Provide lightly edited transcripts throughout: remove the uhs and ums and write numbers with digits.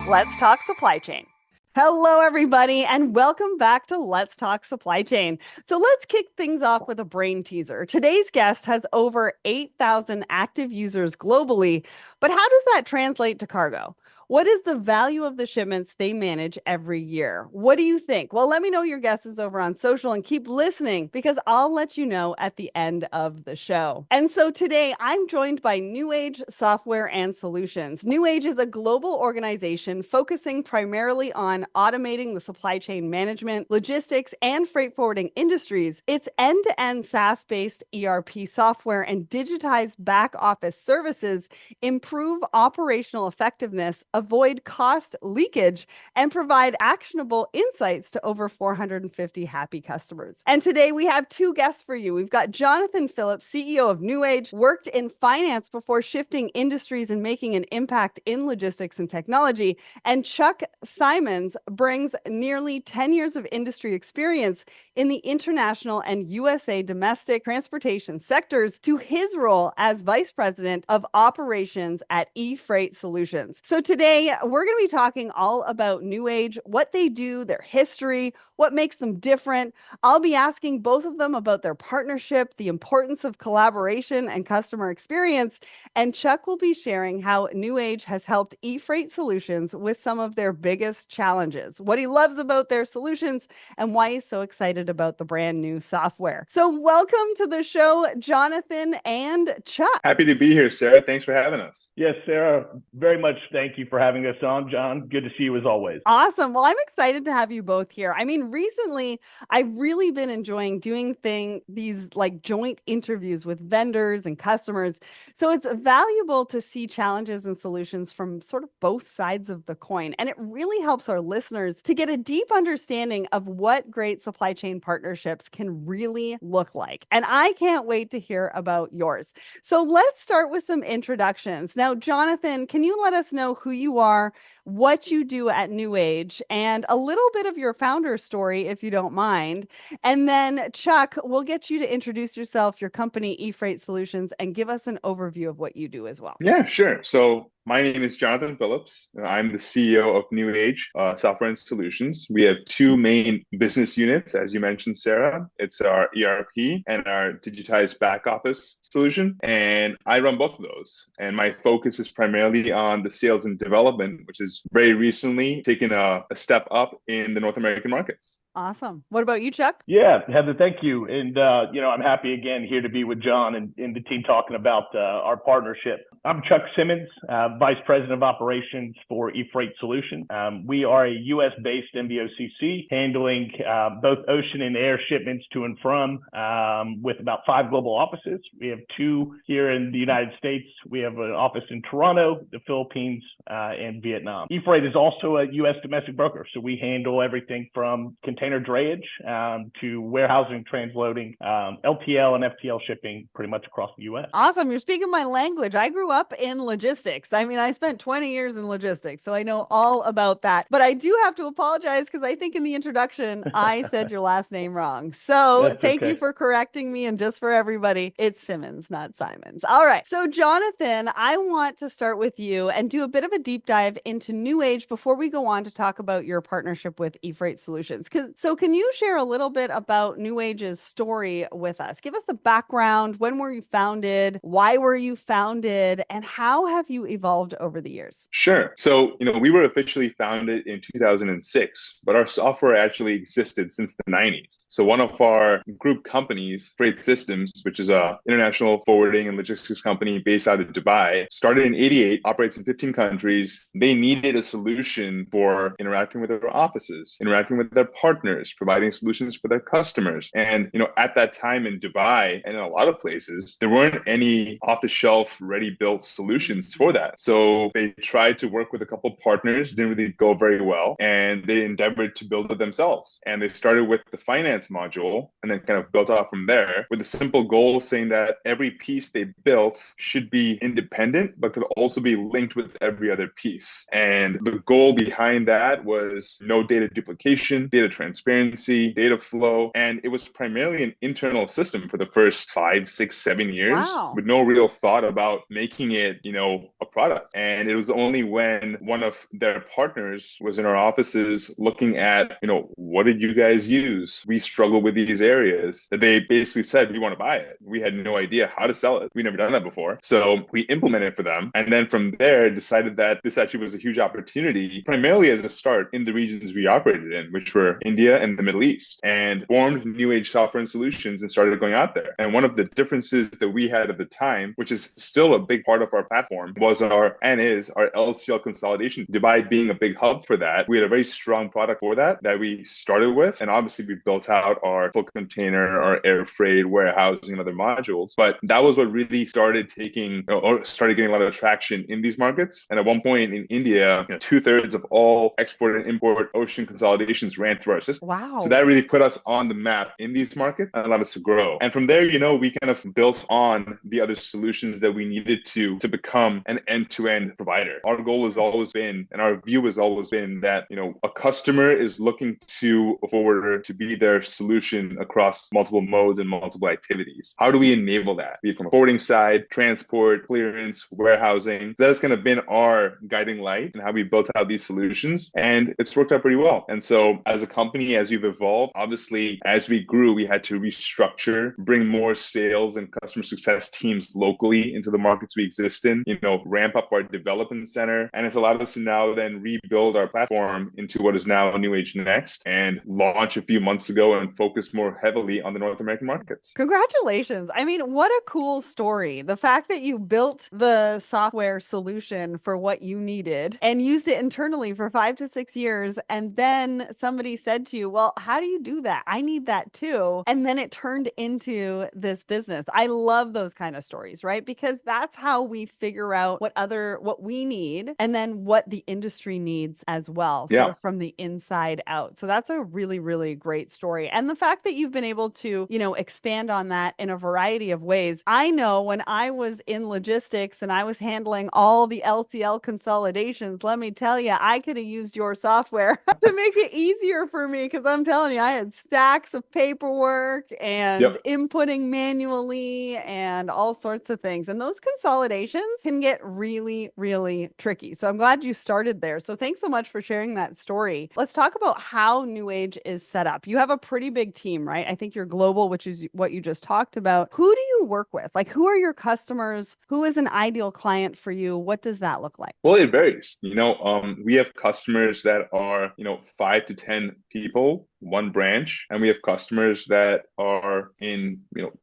Let's talk supply chain. Hello, everybody, and welcome back to Let's Talk Supply Chain. So let's kick things off with a brain teaser. Today's guest has over 8,000 active users globally, but how does that translate to cargo? What is the value of the shipments they manage every year? What do you think? Well, let me know your guesses over on social and keep listening because I'll let you know at the end of the show. And so today I'm joined by Newage Software and Solutions. Newage is a global organization focusing primarily on automating the supply chain management, logistics, and freight forwarding industries. Its end-to-end SaaS-based ERP software and digitized back office services improve operational effectiveness, avoid cost leakage, and provide actionable insights to over 450 happy customers. And today we have two guests for you. We've got Jonathan Phillips, CEO of Newage, worked in finance before shifting industries and making an impact in logistics and technology. And Chuck Simmons brings nearly 10 years of industry experience in the international and USA domestic transportation sectors to his role as Vice President of Operations at E-Freight Solutions. So today we're going to be talking all about Newage, what they do, their history, what makes them different. I'll be asking both of them about their partnership, the importance of collaboration and customer experience, and Chuck will be sharing how Newage has helped E-Freight Solutions with some of their biggest challenges, what he loves about their solutions, and why he's so excited about the brand new software. So welcome to the show, Jonathan and Chuck. Happy to be here, Sarah. Thanks for having us. Yes, Sarah, very much thank you for having us on. Jon, good to see you as always. Awesome. Well, I'm excited to have you both here. I mean, recently, I've really been enjoying doing these like joint interviews with vendors and customers. So it's valuable to see challenges and solutions from sort of both sides of the coin. And it really helps our listeners to get a deep understanding of what great supply chain partnerships can really look like. And I can't wait to hear about yours. So let's start with some introductions. Now, Jonathan, can you let us know who you are, what you do at Newage, and a little bit of your founder story, if you don't mind. And then Chuck, we'll get you to introduce yourself, your company, E-Freight Solutions, and give us an overview of what you do as well. Yeah, sure. So my name is Jonathan Phillips, and I'm the CEO of Newage Software and Solutions. We have two main business units, as you mentioned, Sarah. It's our ERP and our digitized back office solution. And I run both of those. And my focus is primarily on the sales and development, which is very recently taken a step up in the North American markets. Awesome. What about you, Chuck? Yeah, Heather, thank you. And, I'm happy again here to be with Jon and the team talking about our partnership. I'm Chuck Simmons, Vice President of Operations for E-Freight Solutions. We are a U.S.-based MVOCC handling both ocean and air shipments to and from with about 5 global offices. We have 2 here in the United States. We have an office in Toronto, the Philippines, and Vietnam. E-Freight is also a U.S. domestic broker, so we handle everything from container drayage to warehousing, transloading, LTL and FTL shipping pretty much across the U.S. Awesome. You're speaking my language. I grew up in logistics. I mean, I spent 20 years in logistics, so I know all about that. But I do have to apologize because I think in the introduction, I said your last name wrong. So thank you for correcting me. And just for everybody, it's Simmons, not Simons. All right. So Jonathan, I want to start with you and do a bit of a deep dive into Newage before we go on to talk about your partnership with E-Freight Solutions. So can you share a little bit about Newage's story with us? Give us the background. When were you founded? Why were you founded? And how have you evolved over the years? Sure. So, we were officially founded in 2006, but our software actually existed since the 90s. So one of our group companies, Freight Systems, which is a international forwarding and logistics company based out of Dubai, started in 88, operates in 15 countries. They needed a solution for interacting with their offices, interacting with their partners, providing solutions for their customers. And, at that time in Dubai and in a lot of places, there weren't any off-the-shelf, ready-built solutions for that. So they tried to work with a couple partners, didn't really go very well, and they endeavored to build it themselves. And they started with the finance module and then kind of built out from there with a simple goal saying that every piece they built should be independent, but could also be linked with every other piece. And the goal behind that was no data duplication, data transparency, data flow, and it was primarily an internal system for the first 5, 6, 7 years Wow. with no real thought about making it, a product. And it was only when one of their partners was in our offices looking at, what did you guys use? We struggle with these areas, that they basically said, we want to buy it. We had no idea how to sell it. We'd never done that before. So we implemented it for them. And then from there, decided that this actually was a huge opportunity, primarily as a start in the regions we operated in, which were India and the Middle East, and formed Newage Software and Solutions and started going out there. And one of the differences that we had at the time, which is still a big part of our platform, is our LCL consolidation. Dubai being a big hub for that, we had a very strong product for that we started with. And obviously we built out our full container, our air freight, warehousing, and other modules. But that was what really started getting a lot of traction in these markets. And at one point in India, 2/3 of all export and import ocean consolidations ran through our system. Wow. So that really put us on the map in these markets and allowed us to grow. And from there, we kind of built on the other solutions that we needed to become an end-to-end provider. Our goal has always been, and our view has always been that, a customer is looking to a forwarder to be their solution across multiple modes and multiple activities. How do we enable that? Be it from a forwarding side, transport, clearance, warehousing. That has kind of been our guiding light and how we built out these solutions. And it's worked out pretty well. And so as a company, as we've evolved, obviously, as we grew, we had to restructure, bring more sales and customer success teams locally into the markets we exist in, ramp up our development center. And it's allowed us to now then rebuild our platform into what is now Newage Next and launch a few months ago and focus more heavily on the North American markets. Congratulations. I mean, what a cool story. The fact that you built the software solution for what you needed and used it internally for 5 to 6 years. And then somebody said to you, well, how do you do that? I need that too. And then it turned into this business. I love those kind of stories, right? Because that's how we figure out what we need and then what the industry needs as well, sort of from the inside out. So that's a really, really great story. And the fact that you've been able to, expand on that in a variety of ways. I know when I was in logistics and I was handling all the LCL consolidations, let me tell you, I could have used your software to make it easier for me, because I'm telling you, I had stacks of paperwork and inputting manually and all sorts of things. And those consolidations can get really, really tricky. So I'm glad you started there. So thanks so much for sharing that story. Let's talk about how Newage is set up. You have a pretty big team, right? I think you're global, which is what you just talked about. Who do you work with? Like, who are your customers? Who is an ideal client for you? What does that look like? Well, it varies. We have customers that are, 5 to 10 people, one branch, and we have customers that are in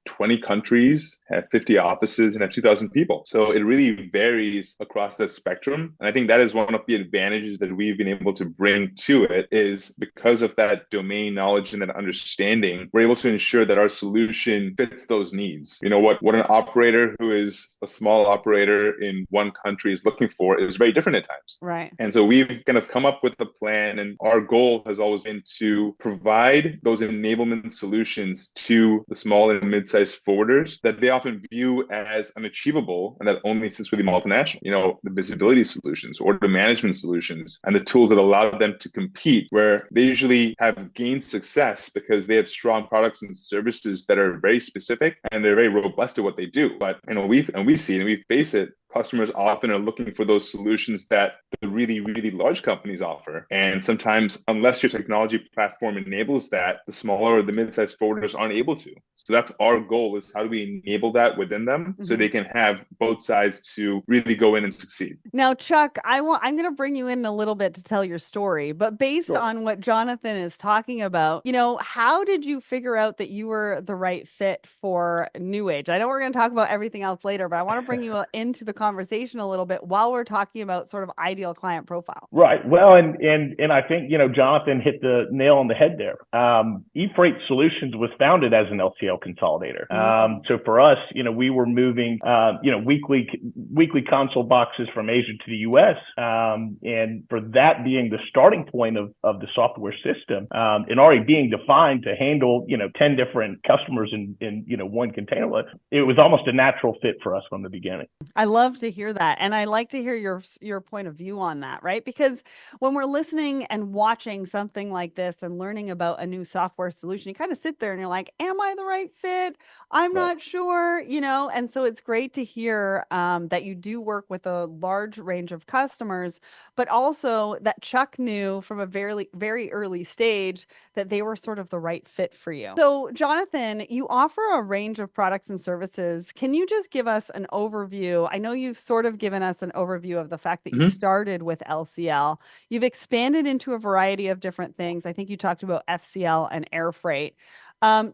20 countries, have 50 offices, and have 2,000 people. So it really varies across the spectrum. And I think that is one of the advantages that we've been able to bring to it, is because of that domain knowledge and that understanding, we're able to ensure that our solution fits those needs. What an operator who is a small operator in one country is looking for is very different at times. Right. And so we've kind of come up with a plan, and our goal has always been to provide those enablement solutions to the small and mid-sized forwarders that they often view as unachievable and that only sits with the multinational. The visibility solutions, order management solutions, and the tools that allow them to compete, where they usually have gained success because they have strong products and services that are very specific and they're very robust at what they do. But we see it and we face it. Customers often are looking for those solutions that the really, really large companies offer. And sometimes, unless your technology platform enables that, the smaller or the mid-sized forwarders aren't able to. So that's our goal, is how do we enable that within them so they can have both sides to really go in and succeed. Now, Chuck, I'm going to bring you in a little bit to tell your story, but based on what Jonathan is talking about, how did you figure out that you were the right fit for Newage? I know we're going to talk about everything else later, but I want to bring you into the conversation a little bit while we're talking about sort of ideal client profile. Right. Well, and I think, Jonathan hit the nail on the head there. E-Freight Solutions was founded as an LCL consolidator. So for us, we were moving, weekly console boxes from Asia to the US. And for that being the starting point of the software system, and already being defined to handle, 10 different customers in one container, it was almost a natural fit for us from the beginning. I love love to hear that. And I like to hear your point of view on that, right? Because when we're listening and watching something like this and learning about a new software solution, you kind of sit there and you're like, am I the right fit? I'm Right. not sure, and so it's great to hear that you do work with a large range of customers, but also that Chuck knew from a very, very early stage that they were sort of the right fit for you. So, Jonathan, you offer a range of products and services. Can you just give us an overview? I know you've sort of given us an overview of the fact that you Mhm. started with LCL. You've expanded into a variety of different things. I think you talked about FCL and air freight.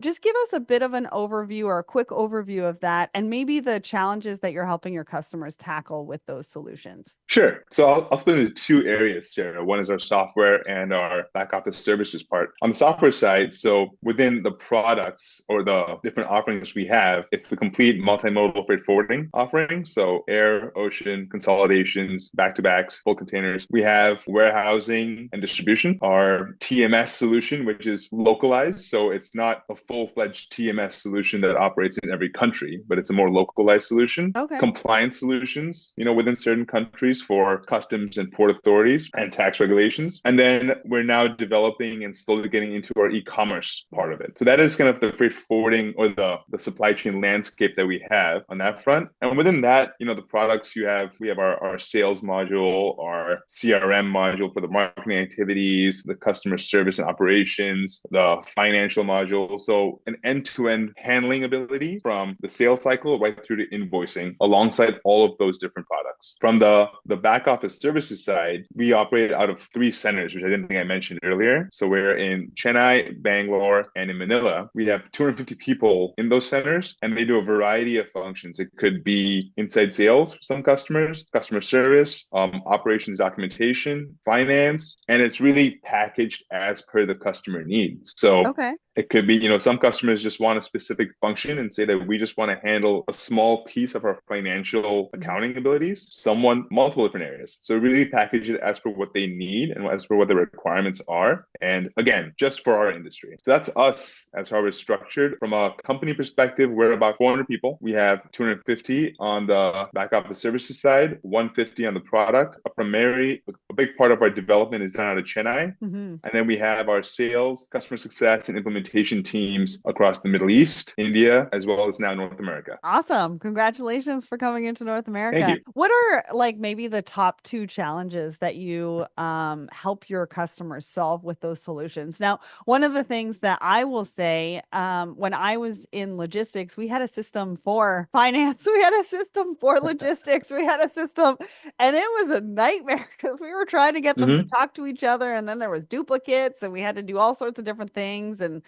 Just give us a bit of an overview or a quick overview of that and maybe the challenges that you're helping your customers tackle with those solutions. Sure. So I'll split into two areas, Sarah. One is our software and our back office services part. On the software side, so within the products or the different offerings we have, it's the complete multimodal freight forwarding offering. So air, ocean, consolidations, back-to-backs, full containers. We have warehousing and distribution, our TMS solution, which is localized. So it's not a full-fledged TMS solution that operates in every country, but it's a more localized solution. Okay. Compliance solutions, within certain countries for customs and port authorities and tax regulations. And then we're now developing and slowly getting into our e-commerce part of it. So that is kind of the freight forwarding or the supply chain landscape that we have on that front. And within that, the products we have our sales module, our CRM module for the marketing activities, the customer service and operations, the financial module. So an end-to-end handling ability from the sales cycle right through to invoicing alongside all of those different products. From the back office services side, we operate out of 3 centers, which I didn't think I mentioned earlier. So we're in Chennai, Bangalore, and in Manila. We have 250 people in those centers, and they do a variety of functions. It could be inside sales for some customers, customer service, operations documentation, finance, and it's really packaged as per the customer needs. So Okay. it could be, some customers just want a specific function and say that we just want to handle a small piece of our financial accounting abilities. Some want multiple different areas. So really package it as per what they need and as per what the requirements are. And again, just for our industry. So that's us as how we're structured. From a company perspective, we're about 400 people. We have 250 on the back office services side, 150 on the product. A big part of our development is done out of Chennai. Mm-hmm. And then we have our sales, customer success, and implementation teams across the Middle East, India, as well as now North America. Awesome. Congratulations for coming into North America. Thank you. What are maybe the top 2 challenges that you help your customers solve with those solutions? Now, one of the things that I will say, when I was in logistics, we had a system for finance, we had a system for logistics, we had a system, and it was a nightmare because we were trying to get them to talk to each other, and then there was duplicates, and we had to do all sorts of different things. And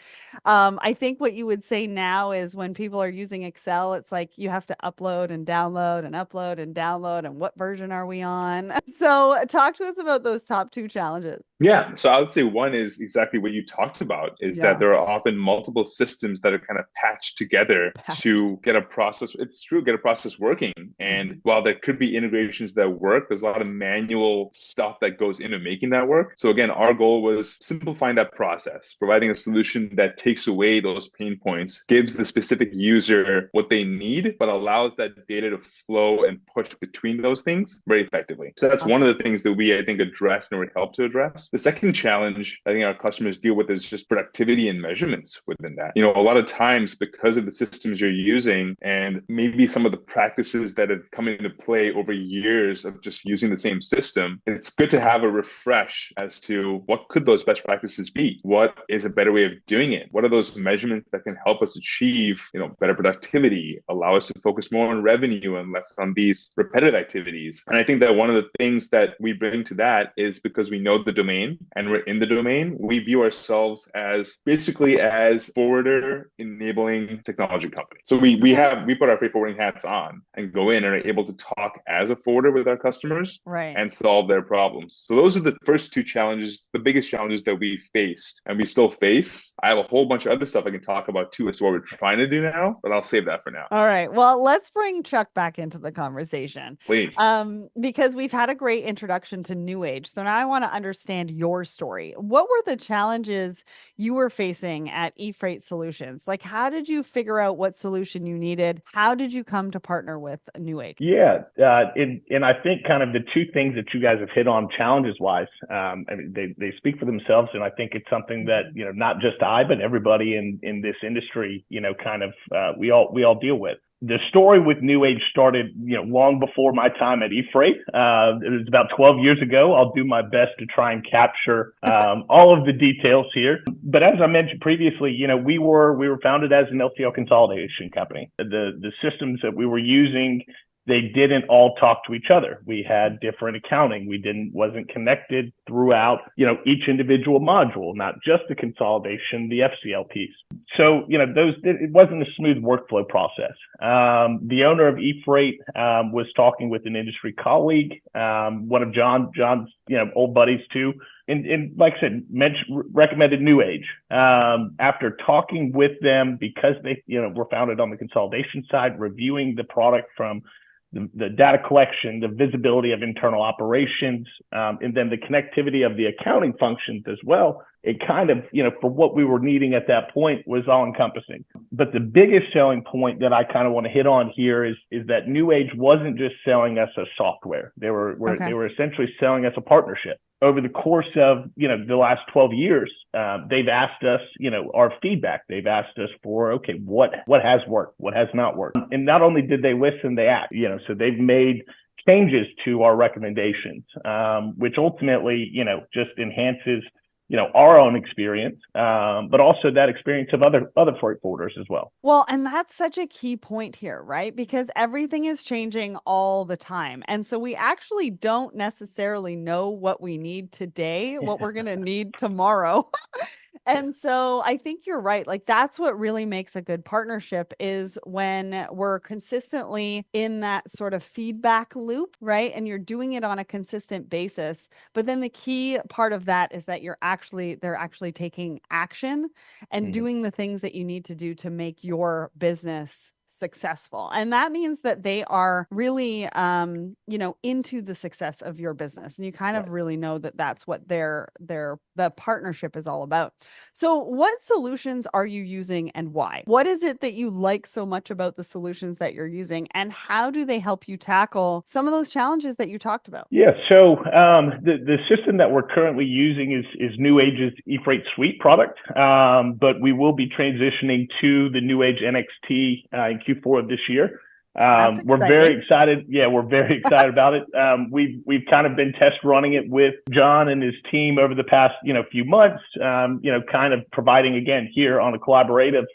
I think what you would say now is when people are using Excel, it's like you have to upload and download and upload and download. And what version are we on? So talk to us about those top 2 challenges. Yeah. So I would say one is exactly what you talked about is that there are often multiple systems that are kind of patched together to get a process. It's true, get a process working. And while there could be integrations that work, there's a lot of manual stuff that goes into making that work. So again, our goal was simplifying that process, providing a solution that takes away those pain points, gives the specific user what they need, but allows that data to flow and push between those things very effectively. So that's one of the things that we, I think, address and we help to address. The second challenge I think our customers deal with is just productivity and measurements within that. A lot of times because of the systems you're using and maybe some of the practices that have come into play over years of just using the same system, it's good to have a refresh as to what could those best practices be? What is a better way of doing it? What are those measurements that can help us achieve, better productivity, allow us to focus more on revenue and less on these repetitive activities? And I think that one of the things that we bring to that is because we know the domain and we're in the domain, we view ourselves as basically as forwarder enabling technology company. So we put our freight forwarding hats on and go in and are able to talk as a forwarder with our customers and solve their problems. So those are the first 2 challenges, the biggest challenges that we faced and we still face. I have a whole bunch of other stuff I can talk about too as to what we're trying to do now, but I'll save that for now. All right. Well, let's bring Chuck back into the conversation. Please. Because we've had a great introduction to Newage. So now I want to understand understand your story. What were the challenges you were facing at E-Freight Solutions? Like, how did you figure out what solution you needed? How did you come to partner with Newage? Yeah, and I think kind of the two things that you guys have hit on challenges wise, I mean, they speak for themselves, and I think it's something that not just I but everybody in this industry kind of we all deal with. The story with Newage started, long before my time at E-Freight. It was about 12 years ago. I'll do my best to try and capture all of the details here. But as I mentioned previously, we were founded as an LCL consolidation company. The systems that we were using, they didn't all talk to each other. We had different accounting. Wasn't connected throughout, each individual module, not just the consolidation, the FCL piece. So, it wasn't a smooth workflow process. The owner of E-Freight was talking with an industry colleague, one of John's, old buddies too. And like I said, recommended Newage. After talking with them, because they, were founded on the consolidation side, reviewing the product from the data collection, the visibility of internal operations, and then the connectivity of the accounting functions as well. It kind of, for what we were needing at that point was all encompassing. But the biggest selling point that I kind of want to hit on here is that Newage wasn't just selling us a software. They were essentially selling us a partnership. Over the course of, the last 12 years, they've asked us, our feedback. They've asked us for, okay, what has worked, what has not worked. And not only did they listen, they act, so they've made changes to our recommendations, which ultimately, just enhances our own experience, but also that experience of other freight forwarders as well. Well, and that's such a key point here, right? Because everything is changing all the time. And so we actually don't necessarily know what we need today, what we're going to need tomorrow. And so I think you're right. Like, that's what really makes a good partnership, is when we're consistently in that sort of feedback loop, right? And you're doing it on a consistent basis. But then the key part of that is that they're actually taking action and doing the things that you need to do to make your business successful. And that means that they are really, into the success of your business. And you kind of really know that that's what the partnership is all about. So what solutions are you using and why? What is it that you like so much about the solutions that you're using, and how do they help you tackle some of those challenges that you talked about? Yeah. So the system that we're currently using is Newage's E-Freight Suite product, but we will be transitioning to the Newage NXT in Q4 of this year. We're very excited. Yeah, we're very excited about it. We've kind of been test running it with Jon and his team over the past, few months, kind of providing, again, here on a collaborative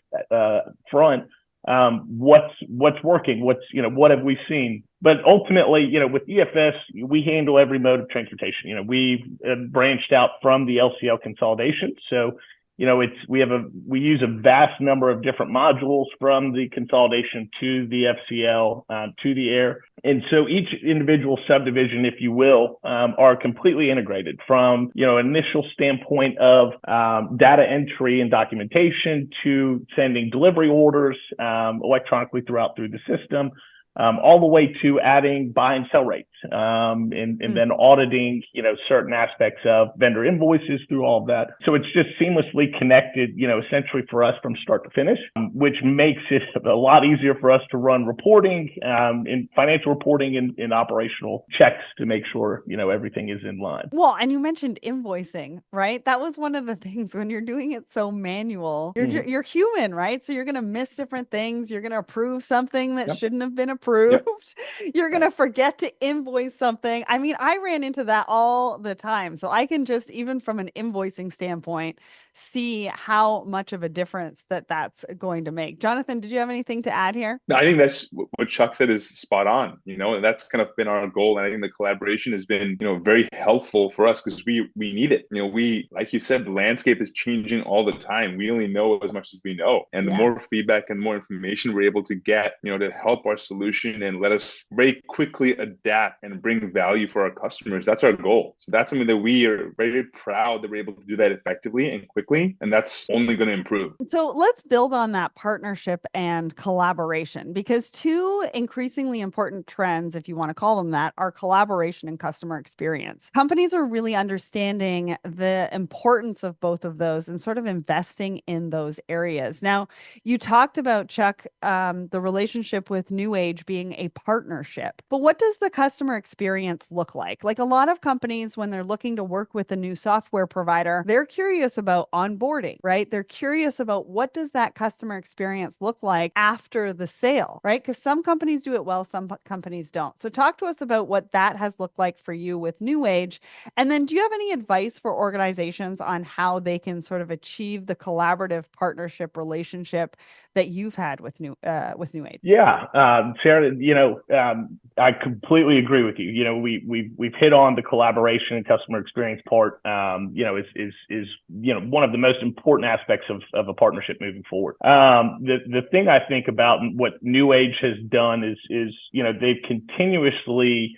front, what's working, what have we seen. But ultimately, with EFS, we handle every mode of transportation. We've branched out from the LCL consolidation. So, we use a vast number of different modules, from the consolidation to the FCL, to the air. And so each individual subdivision, if you will, are completely integrated from, initial standpoint of data entry and documentation, to sending delivery orders electronically through the system, all the way to adding buy and sell rates, and then auditing, certain aspects of vendor invoices through all of that. So it's just seamlessly connected, essentially for us from start to finish, which makes it a lot easier for us to run reporting, in financial reporting and operational checks to make sure, everything is in line. Well, and you mentioned invoicing, right? That was one of the things when you're doing it so manual, you're human, right? So you're going to miss different things. You're going to approve something that shouldn't have been approved. You're going to forget to invoice something. I mean, I ran into that all the time. So I can just, even from an invoicing standpoint, see how much of a difference that's going to make. Jonathan, did you have anything to add here? No, I think that's what Chuck said is spot on, and that's kind of been our goal. And I think the collaboration has been, very helpful for us, because we need it. Like you said, the landscape is changing all the time. We only know as much as we know. And the more feedback and more information we're able to get, to help our solution solution and let us very quickly adapt and bring value for our customers. That's our goal. So that's something that we are very proud that we're able to do that effectively and quickly, and that's only going to improve. So let's build on that partnership and collaboration, because two increasingly important trends, if you want to call them that, are collaboration and customer experience. Companies are really understanding the importance of both of those and sort of investing in those areas. Now, you talked about, Chuck, the relationship with Newage being a partnership, but what does the customer experience look like? Like, a lot of companies, when they're looking to work with a new software provider, they're curious about onboarding, right? They're curious about what does that customer experience look like after the sale, right? Because some companies do it well, some companies don't. So talk to us about what that has looked like for you with Newage. And then do you have any advice for organizations on how they can sort of achieve the collaborative partnership relationship that you've had with Newage? Yeah, Sarah, I completely agree with you. We've hit on the collaboration and customer experience part. Is one of the most important aspects of a partnership moving forward. The thing I think about what Newage has done is they've continuously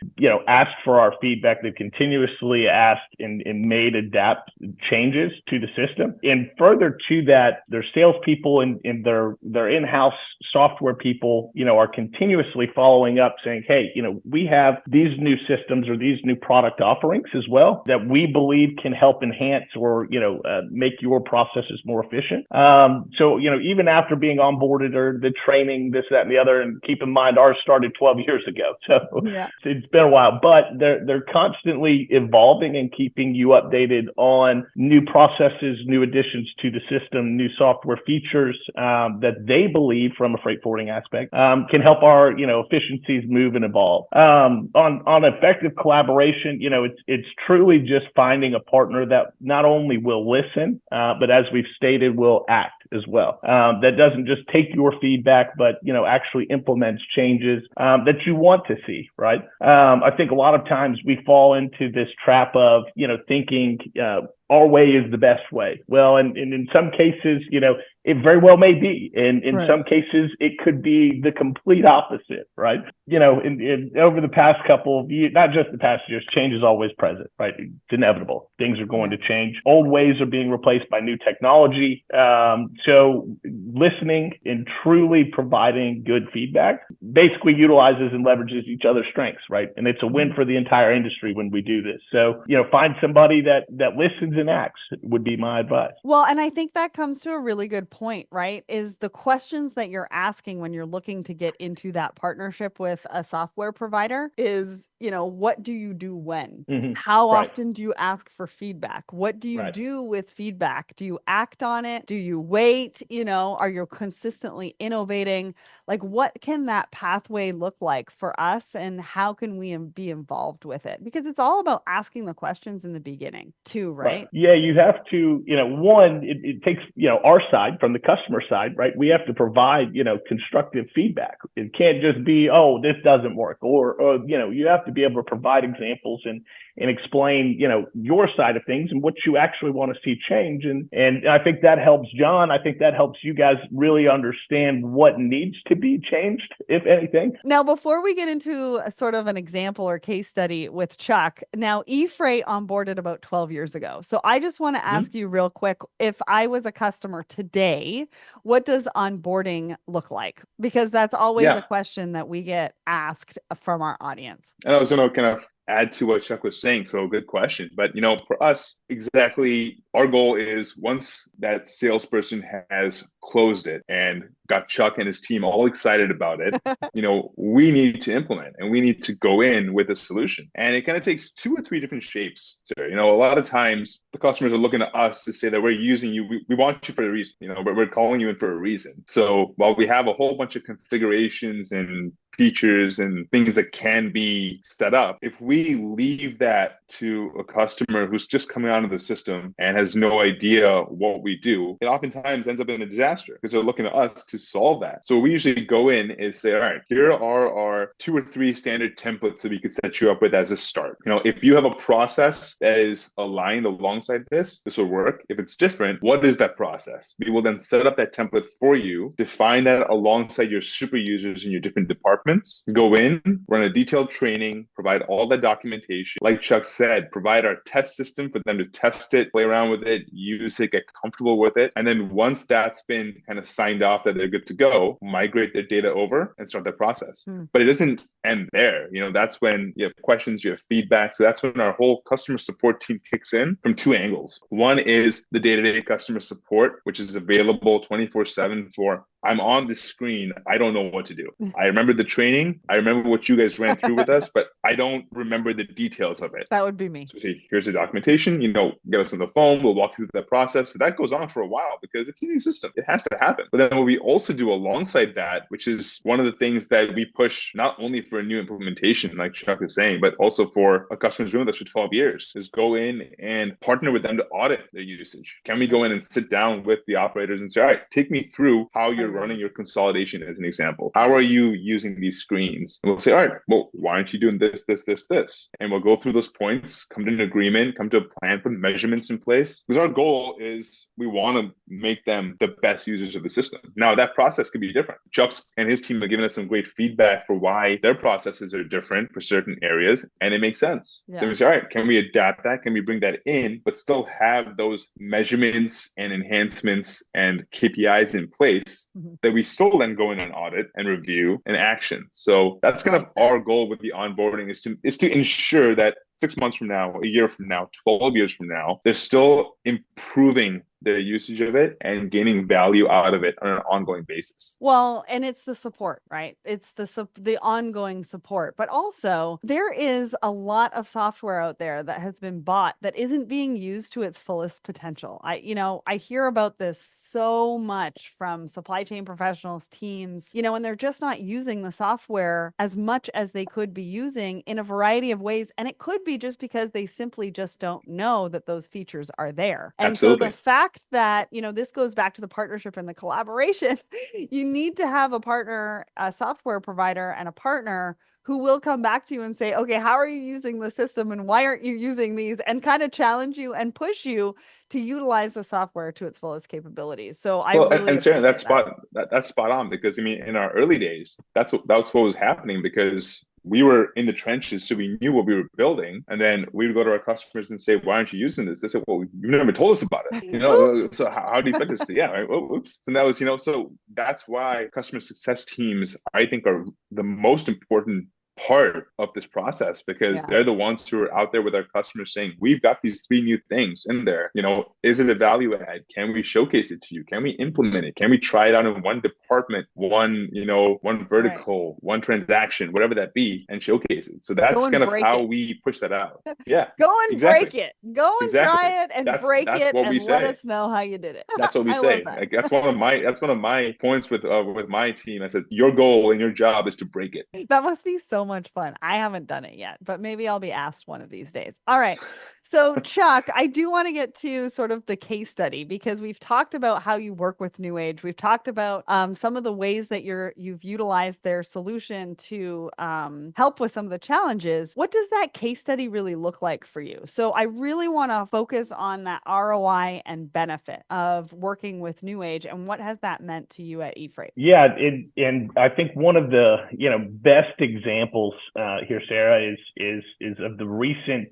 asked for our feedback. They've continuously asked and made adapt changes to the system. And further to that, their salespeople and their in-house software people, are continuously following up saying, hey, we have these new systems or these new product offerings as well that we believe can help enhance or, make your processes more efficient. So even after being onboarded or the training, this, that, and the other, and keep in mind ours started 12 years ago. So yeah, it's been a while, but they're constantly evolving and keeping you updated on new processes, new additions to the system, new software features that they believe from a freight forwarding aspect can help our efficiencies move and evolve. On effective collaboration, it's truly just finding a partner that not only will listen, but as we've stated, will act as well. That doesn't just take your feedback, but actually implements changes that you want to see. Right? I think a lot of times we fall into this trap of thinking our way is the best way. Well, and in some cases, it very well may be. And in some cases, it could be the complete opposite, right? Over the past couple of years, not just the past years, change is always present, right? It's inevitable. Things are going to change. Old ways are being replaced by new technology. So listening and truly providing good feedback basically utilizes and leverages each other's strengths, right? And it's a win for the entire industry when we do this. So, find somebody that listens and acts would be my advice. Well, and I think that comes to a really good point, right? Is the questions that you're asking when you're looking to get into that partnership with a software provider is, what do you do when? Mm-hmm. How often do you ask for feedback? What do you do with feedback? Do you act on it? Do you wait? Are you consistently innovating? Like, what can that pathway look like for us, and how can we be involved with it? Because it's all about asking the questions in the beginning too, right? Yeah, you have to, one, it takes, our side, from the customer side, right? We have to provide, constructive feedback. It can't just be, oh, this doesn't work, or you have to be able to provide examples and explain, your side of things and what you actually want to see change. And I think that helps Jon. I think that helps you guys really understand what needs to be changed, if anything. Now, before we get into a sort of an example or case study with Chuck, now E-Freight onboarded about 12 years ago. So I just want to ask you real quick, if I was a customer today, what does onboarding look like? Because that's always a question that we get asked from our audience. And I was going to kind of add to what Chuck was saying. So good question. But, for us, exactly, our goal is once that salesperson has closed it and got Chuck and his team all excited about it, we need to implement and we need to go in with a solution. And it kind of takes 2 or 3 different shapes. So, a lot of times the customers are looking to us to say that we're using you. We want you for a reason, but we're calling you in for a reason. So while we have a whole bunch of configurations and features and things that can be set up, if we leave that to a customer who's just coming onto the system and has no idea what we do, it oftentimes ends up in a disaster because they're looking to us to solve that. So we usually go in and say, all right, here are our 2 or 3 standard templates that we could set you up with as a start. If you have a process that is aligned alongside this will work. If it's different, what is that process? We will then set up that template for you, define that alongside your super users in your different departments, enhancements, go in, run a detailed training, provide all the documentation. Like Chuck said, provide our test system for them to test it, play around with it, use it, get comfortable with it. And then once that's been kind of signed off that they're good to go, migrate their data over and start the process. But it doesn't end there. That's when you have questions, you have feedback. So that's when our whole customer support team kicks in from two angles. One is the day-to-day customer support, which is available 24/7 for I'm on the screen. I don't know what to do. I remember the training. I remember what you guys ran through with us, but I don't remember the details of it. That would be me. So see, here's the documentation, get us on the phone. We'll walk through that process. So that goes on for a while because it's a new system. It has to happen. But then what we also do alongside that, which is one of the things that we push not only for a new implementation, like Chuck is saying, but also for a customer who's been with us for 12 years, is go in and partner with them to audit their usage. Can we go in and sit down with the operators and say, all right, take me through how you're running your consolidation as an example. How are you using these screens? And we'll say, all right, well, why aren't you doing this, this, this, this? And we'll go through those points, come to an agreement, come to a plan, put measurements in place. Because our goal is we want to make them the best users of the system. Now, that process could be different. Chuck's and his team have given us some great feedback for why their processes are different for certain areas, and it makes sense. Yeah. So we say, all right, can we adapt that? Can we bring that in, but still have those measurements and enhancements and KPIs in place that we still then go in and audit and review and action. So that's kind of our goal with the onboarding is to ensure that 6 months from now, a year from now, 12 years from now, they're still improving their usage of it and gaining value out of it on an ongoing basis. Well, and it's the support, right? It's the ongoing support, but also there is a lot of software out there that has been bought that isn't being used to its fullest potential. I hear about this so much from supply chain professionals, teams, and they're just not using the software as much as they could be using in a variety of ways. And it could be just because they simply just don't know that those features are there. And Absolutely. So the fact that, this goes back to the partnership and the collaboration, you need to have a partner, a software provider and a partner who will come back to you and say, okay, how are you using the system and why aren't you using these, and kind of challenge you and push you to utilize the software to its fullest capabilities. So Sarah, that's spot on, because in our early days, that's what was happening, because we were in the trenches, so we knew what we were building. And then we would go to our customers and say, why aren't you using this? They said, well, you never told us about it. So how do you expect us to? Yeah, right. Oops. And that was, so that's why customer success teams, I think, are the most important part of this process, because they're the ones who are out there with our customers saying, we've got these 3 new things in there. Is it a value add? Can we showcase it to you? Can we implement it? Can we try it out in one department, one vertical, one transaction, whatever that be, and showcase it? So that's kind of how we push that out. Yeah. Go and break it. Go and try it and break it and let us know how you did it. That's what we say. Like, that's one of my points with my team. I said, your goal and your job is to break it. That must be so much fun. I haven't done it yet, but maybe I'll be asked one of these days. All right. So Chuck, I do want to get to sort of the case study, because we've talked about how you work with Newage. We've talked about some of the ways that you've utilized their solution to help with some of the challenges. What does that case study really look like for you? So I really want to focus on that ROI and benefit of working with Newage, and what has that meant to you at E-Freight? Yeah, and I think one of the best examples here, Sarah, is of the recent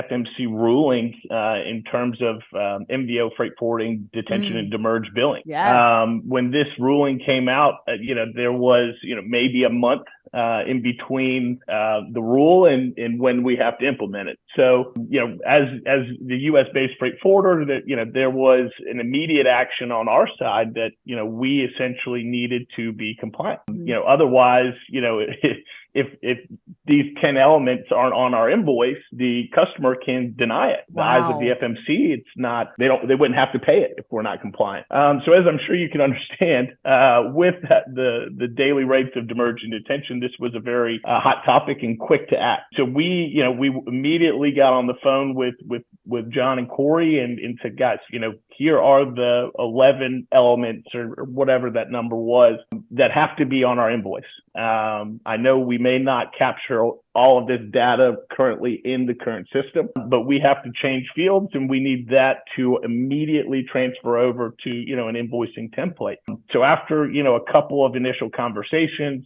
FMC ruling in terms of MVO freight forwarding, detention, and demurrage billing. Yes. When this ruling came out, there was maybe a month in between the rule and when we have to implement it. So as the U.S. based freight forwarder, that there was an immediate action on our side that we essentially needed to be compliant. Otherwise, if these 10 elements aren't on our invoice, the customer can deny it. The eyes of the FMC, it's not, they wouldn't have to pay it if we're not compliant. So as I'm sure you can understand, with the daily rates of demurrage and detention, this was a very hot topic and quick to act. So we immediately got on the phone with with John and Corey and said, guys, here are the 11 elements or whatever that number was that have to be on our invoice. I know we may not capture all of this data currently in the current system, but we have to change fields and we need that to immediately transfer over to, an invoicing template. So after, a couple of initial conversations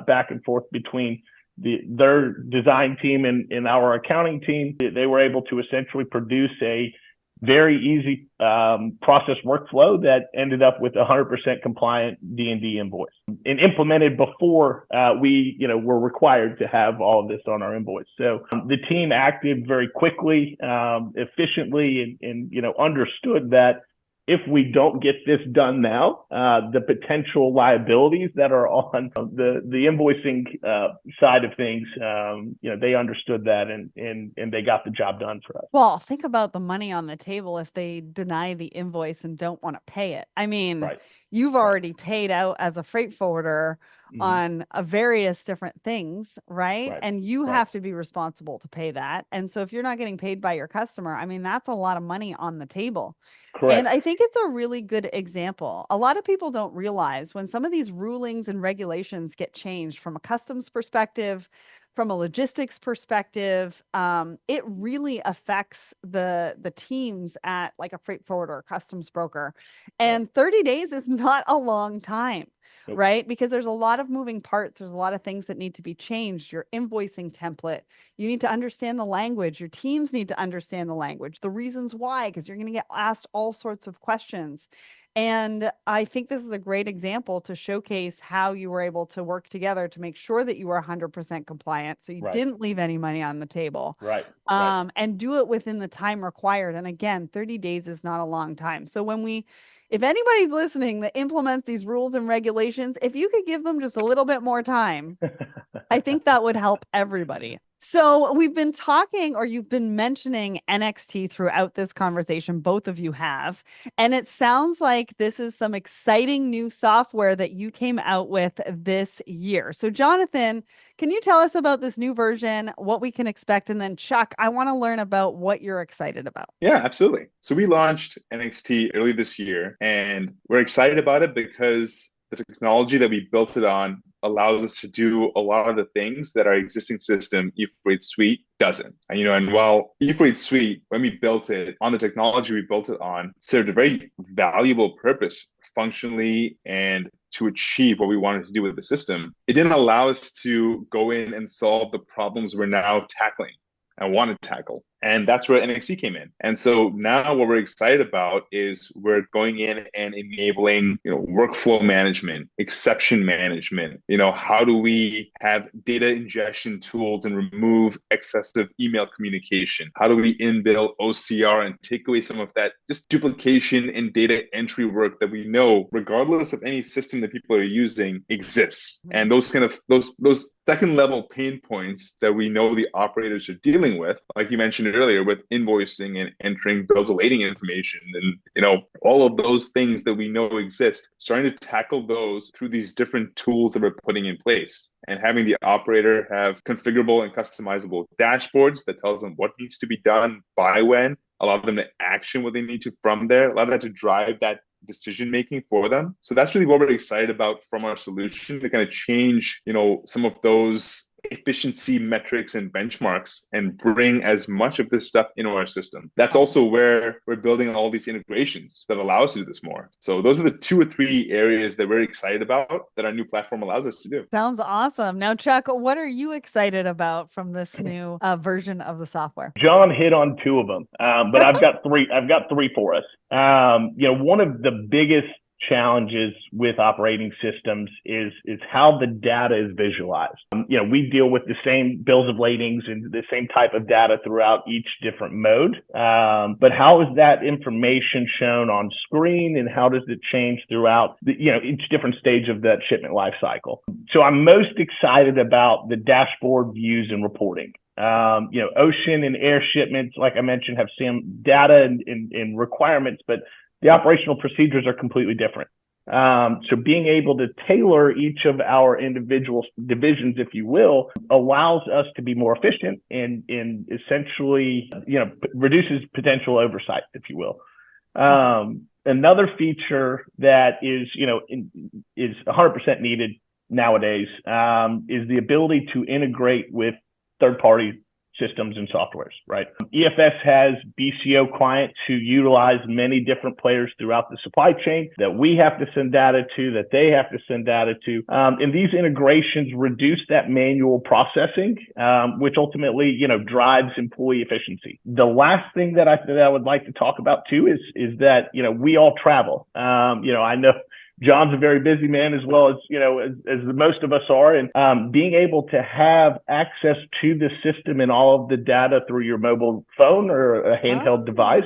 back and forth between their design team and our accounting team, they were able to essentially produce a very easy process workflow that ended up with 100% compliant D&D invoice and implemented before we were required to have all of this on our invoice. So the team acted very quickly, efficiently, and understood that if we don't get this done now, the potential liabilities that are on the invoicing side of things, they understood that and they got the job done for us. Well, think about the money on the table if they deny the invoice and don't want to pay it. I mean, Right. You've already paid out as a freight forwarder on various different things, right? And you have to be responsible to pay that. And so if you're not getting paid by your customer, I mean, that's a lot of money on the table. Correct. And I think it's a really good example. A lot of people don't realize when some of these rulings and regulations get changed from a customs perspective, from a logistics perspective, it really affects the teams at like a freight forwarder or customs broker. And 30 days is not a long time. Nope. Right? Because there's a lot of moving parts. There's a lot of things that need to be changed. Your invoicing template, you need to understand the language. Your teams need to understand the language, the reasons why, because you're going to get asked all sorts of questions. And I think this is a great example to showcase how you were able to work together to make sure that you were 100% compliant. So you didn't leave any money on the table. Right. And do it within the time required. And again, 30 days is not a long time. So if anybody's listening that implements these rules and regulations, if you could give them just a little bit more time, I think that would help everybody. So we've been talking, or you've been mentioning NXT throughout this conversation, both of you have, and it sounds like this is some exciting new software that you came out with this year. So Jonathan, can you tell us about this new version, what we can expect? And then Chuck, I want to learn about what you're excited about. Yeah, absolutely. So we launched NXT early this year, and we're excited about it because the technology that we built it on allows us to do a lot of the things that our existing system, E-Freight Suite, doesn't. And while E-Freight Suite, when we built it on the technology we built it on, served a very valuable purpose functionally and to achieve what we wanted to do with the system, it didn't allow us to go in and solve the problems we're now tackling and want to tackle. And that's where NXT came in. And so now what we're excited about is we're going in and enabling, workflow management, exception management. How do we have data ingestion tools and remove excessive email communication? How do we inbuild OCR and take away some of that just duplication and data entry work that we know, regardless of any system that people are using, exists? And those those second level pain points that we know the operators are dealing with, like you mentioned earlier, with invoicing and entering bills of lading information and all of those things that we know exist, starting to tackle those through these different tools that we're putting in place and having the operator have configurable and customizable dashboards that tells them what needs to be done by when, allow them to action what they need to from there, allow that to drive that decision making for them. So that's really what we're excited about from our solution, to kind of change, some of those efficiency metrics and benchmarks and bring as much of this stuff into our system. That's also where we're building all these integrations that allow us to do this more. So those are the 2 or 3 areas that we're excited about that our new platform allows us to do. Sounds awesome. Now, Chuck, what are you excited about from this new version of the software? John hit on 2 of them, but I've got 3. I've got 3 for us. One of the biggest challenges with operating systems is how the data is visualized. We deal with the same bills of ladings and the same type of data throughout each different mode. But how is that information shown on screen, and how does it change throughout each different stage of that shipment life cycle? So I'm most excited about the dashboard views and reporting. Ocean and air shipments, like I mentioned, have some data and requirements, but the operational procedures are completely different. So being able to tailor each of our individual divisions, if you will, allows us to be more efficient and essentially, reduces potential oversight, if you will. Another feature that is 100% needed nowadays is the ability to integrate with third-party systems and softwares, right? EFS has BCO clients who utilize many different players throughout the supply chain that we have to send data to, that they have to send data to. And these integrations reduce that manual processing, which ultimately, drives employee efficiency. The last thing that I would like to talk about too is that, we all travel. I know Jon's a very busy man as well as, as most of us are. And being able to have access to the system and all of the data through your mobile phone or a handheld device,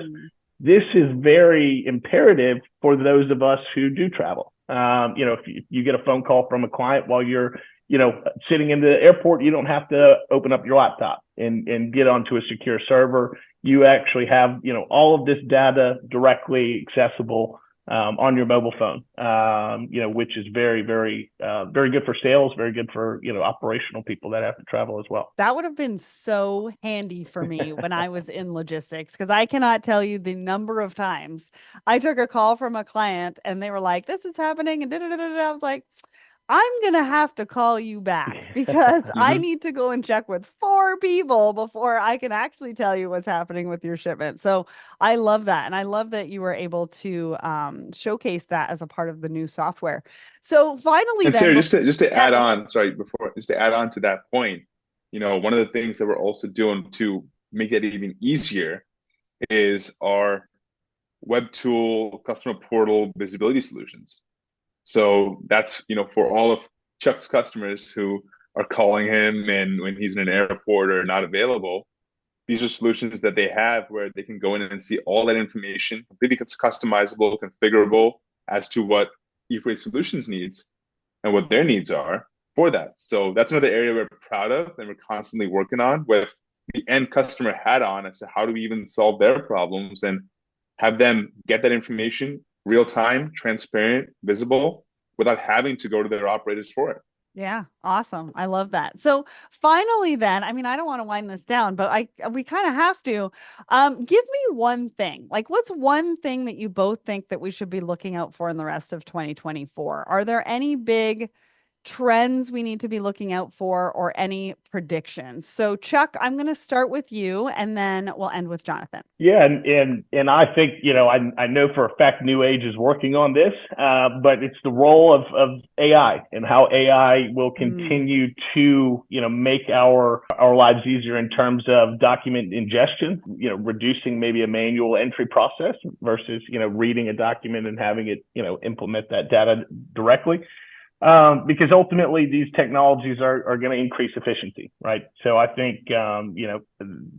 this is very imperative for those of us who do travel. If you get a phone call from a client while you're, sitting in the airport, you don't have to open up your laptop and get onto a secure server. You actually have, all of this data directly accessible on your mobile phone, which is very, very, very good for sales, very good for, operational people that have to travel as well. That would have been so handy for me when I was in logistics, because I cannot tell you the number of times I took a call from a client and they were like, this is happening. And I was like, I'm going to have to call you back because I need to go and check with 4 people before I can actually tell you what's happening with your shipment. So I love that. And I love that you were able to showcase that as a part of the new software. So finally, and then, Sarah, just to add on, to add on to that point, one of the things that we're also doing to make it even easier is our web tool customer portal visibility solutions. So that's, for all of Chuck's customers who are calling him and when he's in an airport or not available, these are solutions that they have where they can go in and see all that information, completely customizable, configurable as to what E-Freight Solutions needs and what their needs are for that. So that's another area we're proud of and we're constantly working on with the end customer hat on as to how do we even solve their problems and have them get that information real time, transparent, visible, without having to go to their operators for it. Yeah, awesome. I love that. So finally, then, I mean, I don't want to wind this down, but we kind of have to. Give me one thing. Like, what's one thing that you both think that we should be looking out for in the rest of 2024? Are there any big trends we need to be looking out for or any predictions? So Chuck, I'm going to start with you and then we'll end with Jonathan. Yeah. And I think, I know for a fact Newage is working on this, but it's the role of AI and how AI will continue to, make our lives easier in terms of document ingestion, reducing maybe a manual entry process versus, reading a document and having it, implement that data directly. Because ultimately these technologies are going to increase efficiency, right? So I think,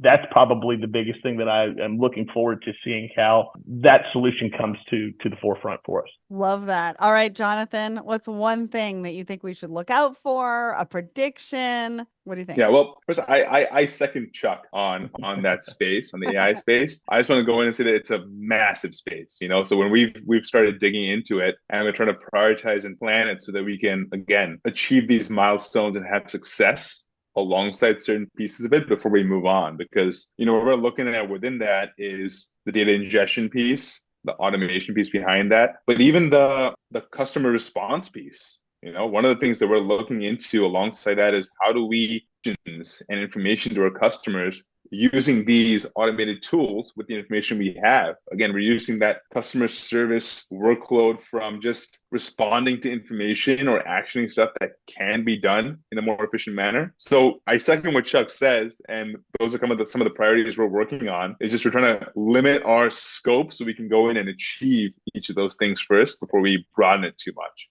that's probably the biggest thing that I am looking forward to seeing how that solution comes to the forefront for us. Love that. All right, Jonathan, what's one thing that you think we should look out for? A prediction? What do you think? Yeah, well, first, I second Chuck on that space, on the AI space. I just want to go in and say that it's a massive space, So when we've started digging into it and we're trying to prioritize and plan it so that we can, again, achieve these milestones and have success alongside certain pieces of it before we move on. Because, what we're looking at within that is the data ingestion piece, the automation piece behind that, but even the customer response piece. One of the things that we're looking into alongside that is how do we and information to our customers using these automated tools with the information we have. Again, reducing that customer service workload from just responding to information or actioning stuff that can be done in a more efficient manner. So I second what Chuck says, and those are some of the priorities we're working on, is just we're trying to limit our scope so we can go in and achieve each of those things first before we broaden it too much.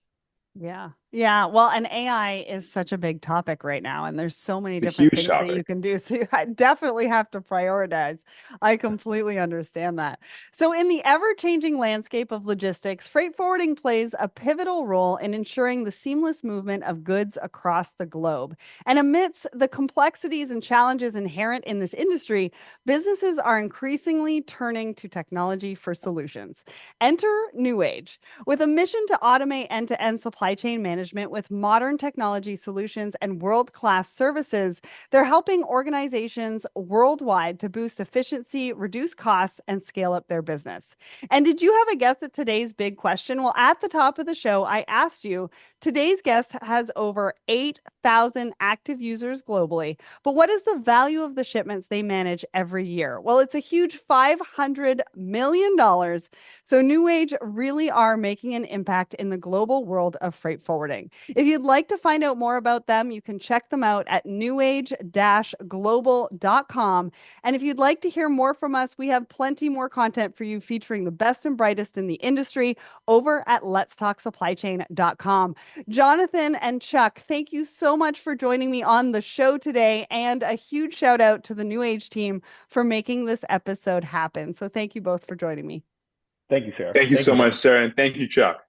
Yeah, Yeah, well, and AI is such a big topic right now, and there's so many It's a different huge things that you topic. can do. So you definitely have to prioritize. I completely understand that. So, in the ever-changing landscape of logistics, freight forwarding plays a pivotal role in ensuring the seamless movement of goods across the globe. And amidst the complexities and challenges inherent in this industry, businesses are increasingly turning to technology for solutions. Enter Newage. With a mission to automate end-to-end supply chain management with modern technology solutions and world-class services, they're helping organizations worldwide to boost efficiency, reduce costs, and scale up their business. And did you have a guess at today's big question? Well, at the top of the show, I asked you, today's guest has over 8,000 active users globally, but what is the value of the shipments they manage every year? Well, it's a huge $500 million. So New Age really are making an impact in the global world of freight forwarding. If you'd like to find out more about them, you can check them out at newage-global.com. And if you'd like to hear more from us, we have plenty more content for you featuring the best and brightest in the industry over at letstalksupplychain.com. Jonathan and Chuck, thank you so much for joining me on the show today, and a huge shout out to the New Age team for making this episode happen. So thank you both for joining me. Thank you, Sarah. Thank you Thank so you, much, Jon. Sarah, and thank you, Chuck.